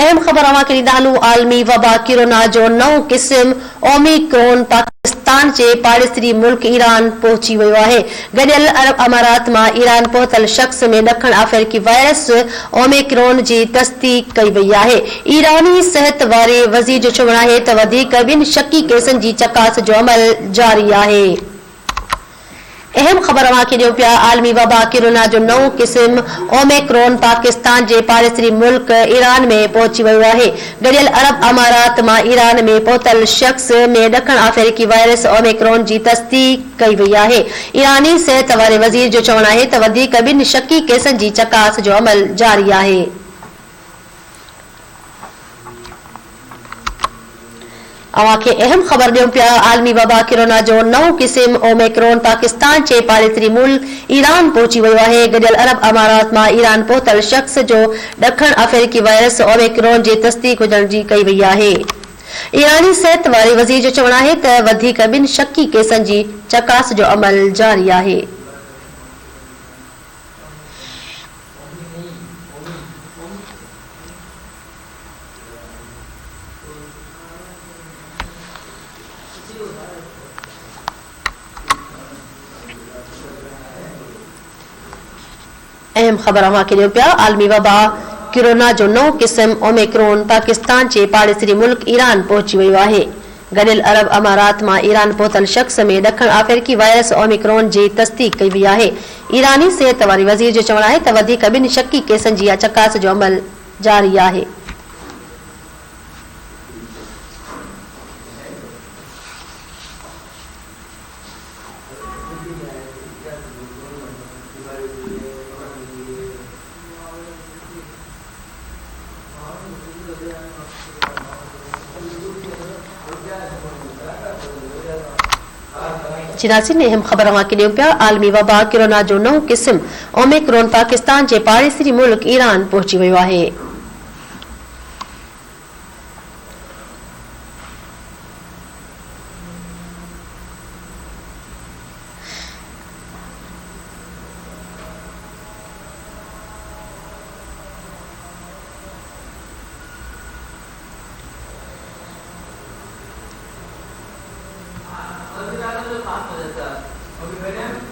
अहम ख़बर अवां खे ॾींदालू आलमी वबा कोरोना जो नओं क़िस्म ओमिक्रॉन पाकिस्तान जे पाड़ेसरी मुल्क ईरान पहुची वियो आहे। गॾियल अरब अमारात मां ईरान पहुतल शख़्स में ॾखण अफ्रीकी वायरस ओमिक्रॉन जी तस्दीक कई वई आहे। ईरानी सिहत वारे वज़ीर जो चवणु आहे त वधीक ॿिनि शकी केसनि जी चकास जो अमल जारी आहे। अहम ख़बर अवां खे ॾियो पिया आलमी वबा कोरोना जो नओं क़िस्म ओमिक्रॉन पाकिस्तान जे पाड़ेसरी मुल्क ईरान में पहुची वियो आहे। गॾियल अरब अमारात मां ईरान में पहुतल शख़्स में ॾखण अफ्रीकी वायरस ओमिक्रॉन जी तस्दीक कई वई आहे। ईरानी सिहत वारे वज़ीर जो चवणु आहे त वधीक ॿिनि शकी केसनि जी चकास जो अमल जारी आहे। अवां खे अहम ख़बर ॾियूं पिया आलमी वबा कोरोना जो नओं क़िस्म ओमिक्रॉन पाकिस्तान जे पाड़ेसरी मुल्क ईरान पहुची वियो आहे। गॾियल अरब अमारात मां ईरान पहुतल शख़्स जो ॾखण अफ्रीकी वायरस ओमिक्रॉन जी तस्दीक हुजण जी कई वई आहे। ईरानी सिहत वारे वज़ीर जो चवणु आहे त वधीक ॿिनि शकी केसनि जी चकास जो अमल जारी आहे। अहम ख़बर अवां खे ॾियो पिया आलमी वबा कोरोना जो नओं क़िस्म ओमिक्रॉन पाकिस्तान जे पाड़ेसरी मुल्क ईरान पहुची वियो आहे। गॾियल अरब अमारात मां ईरान पहुतल शख़्स में ॾखण अफ्रीकी वायरस ओमिक्रॉन जी तस्दीक कई वई आहे। ईरानी सिहत वारे वज़ीर जो चवणु आहे त वधीक ॿिनि शकी केसनि जी चकास जो अमल जारी आहे। नाज़रीन अहम ख़बर अवां खे ॾियूं पिया आलमी वबा कोरोना जो नओं क़िस्म ओमिक्रॉन पाकिस्तान जे पाड़ेसरी मुल्क ईरान पहुची वियो आहे। अभी